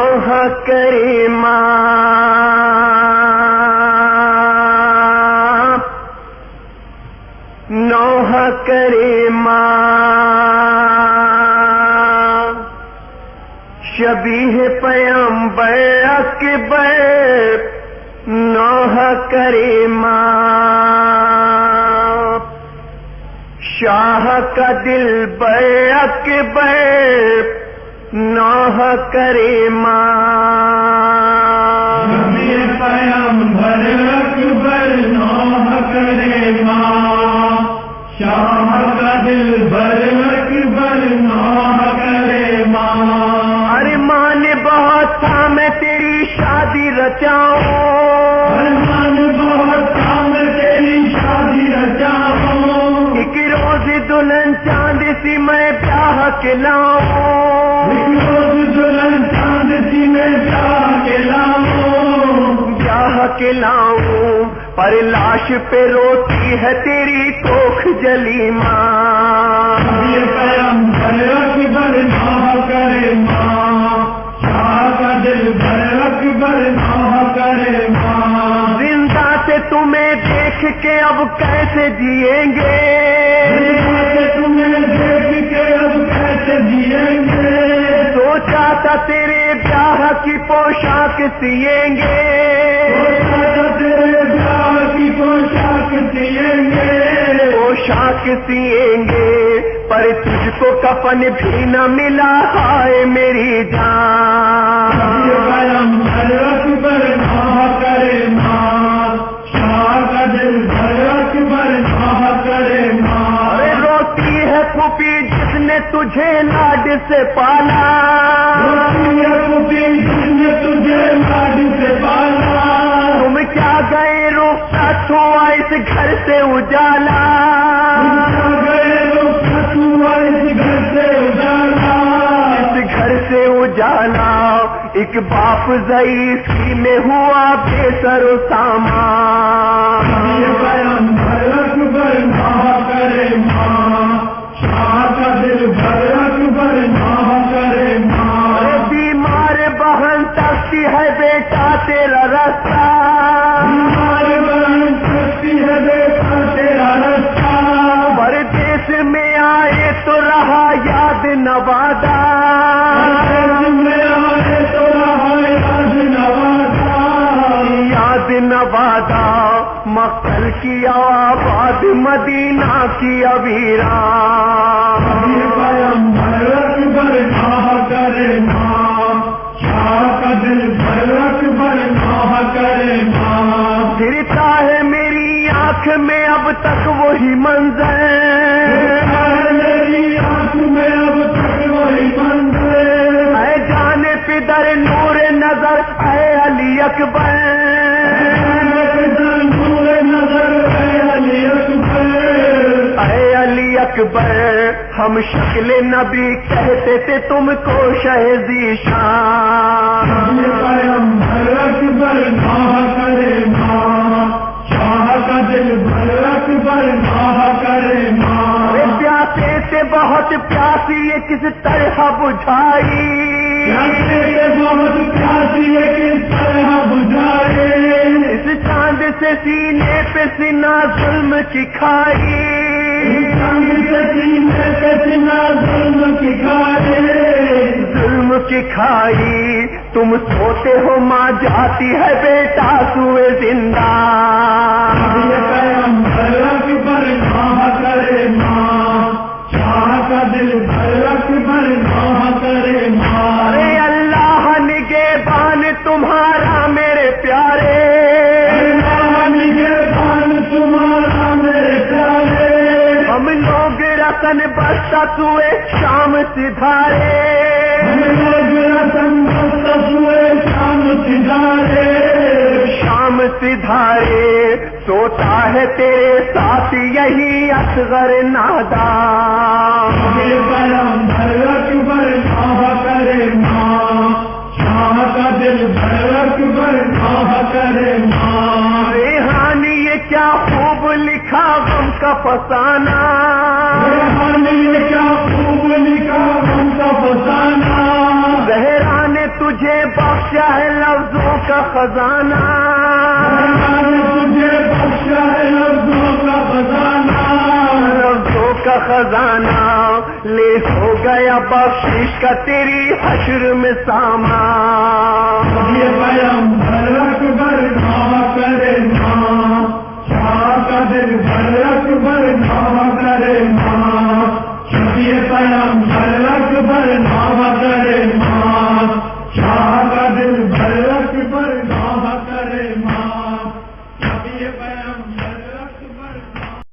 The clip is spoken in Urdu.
نوح کریمہ نوح کریمہ شبیہ پیغمبر اکبر نوح کریمہ شاہ کا دلبر اکبر نوح کریمہ شبیہ پیغمبر اکبر نوح کریمہ شاہ کا دلبر اکبر نوح کریمہ ارمان بہت تھا میں تیری شادی رچاؤں ارمان بہت تھا میں تیری شادی رچاؤں ایک روز دلہن چاند سی میں بیاہ کلاؤں ایک روز دلہن چاند سی میں بیاہ کلاؤں بیاہ کلاؤں پر لاش پہ روتی ہے تیری کوکھ جلی ماں یہ پیغمبر اکبر نوح کریمہ شاہ کا دلبر اکبر نوح کریمہ زندہ سے تمہیں دیکھ کے اب کیسے جئیں گے تمہیں دیکھ کے اب کیسے جئیں گے سوچا تھا تیرے بیاہ کی پوشاک سیئیں گے تیرے بیاہ کی پوشاک سیئیں گے پوشاک سیئیں گے پر تجھ کو کفن بھی نہ ملا ہائے میری جان یہ پیغمبر اکبر نوح کریمہ شاہ کا دلبر اکبر نوح کریمہ ارے روتی ہے پھوپھی جس نے تجھے لاڈ سے پالا جس نے تجھے لاڈ سے پالا تم کیا گئے رخصت ہوا اس گھر سے اجالا گئے رخصت ہوا اس گھر سے اجالا اس گھر سے اجالا ایک باپ ضعیفی میں ہوا بے سر و سامان یہ پیغمبر اکبر نوح کریمہ شاہ کا دلبر اکبر نوح کریمہ بیمار بہن تکتی ہے بیٹا تیرا رستہ ہمارے بہن سکتی ہے بیٹا تیرا رستہ پردیس میں آئے تو رہا یاد نوادہ میں آئے تو رہا یاد نوازا یاد نوادہ مقتل کی آباد مدینہ کی ابیرا یہ پیغمبر اکبر نوح کریمہ شاہ کا دلبر اکبر نوح کریمہ پھرتا ہے میری آنکھ میں اب تک وہی منظر میری آنکھ میں اب تک وہی منظر اے جان پدر نور نظر اے علی اکبر نور نظر اے علی اکبر اے علی اکبر ہم شکل نبی کہتے تھے تم کو شہزی شان یہ پیغمبر اکبر نوح کریمہ شاہ کا دلبر اکبر نوح کریمہ پیاسے سے بہت پیاسی یہ کس طرح بجھائی بہت پیاسی ہے کس طرح بجھائے اس چاند سے سینے پہ سینا ظلم کی کھائی سینے پہ سینا ظلم کی کھائے ظلم کی کھائی تم سوتے ہو ماں جاتی ہے بیٹا سوئے زندہ یہ پیغمبر اکبر نوح کریمہ شاہ کا دلبر اکبر نوح کریمہ ارے اللہ نگہبان تمہارا میرے پیارے نگہبان تمہارا میرے پیارے ہم لوگ رتن بستہ سوئے شام سدھارے شام سدھارے شام سدھارے سوتا ہے تیرے ساتھ یہی اصغر نادان یہ پیغمبر اکبر نوح کریمہ شاہ کا دلبر اکبر نوح کریمہ ریحانی یہ کیا خوب لکھا غم کا فسانہ یہ کیا خوب لکھا غم کا فسانہ زہرا نے تجھے تجھے بخشا ہے لفظوں کا خزانہ، اللہ نے تجھے بخشا ہے لفظوں کا خزانہ، لفظوں کا خزانہ، لے ہو گیا بخشش کا تیری حشر میں سامان۔ یہ پیغمبر اکبر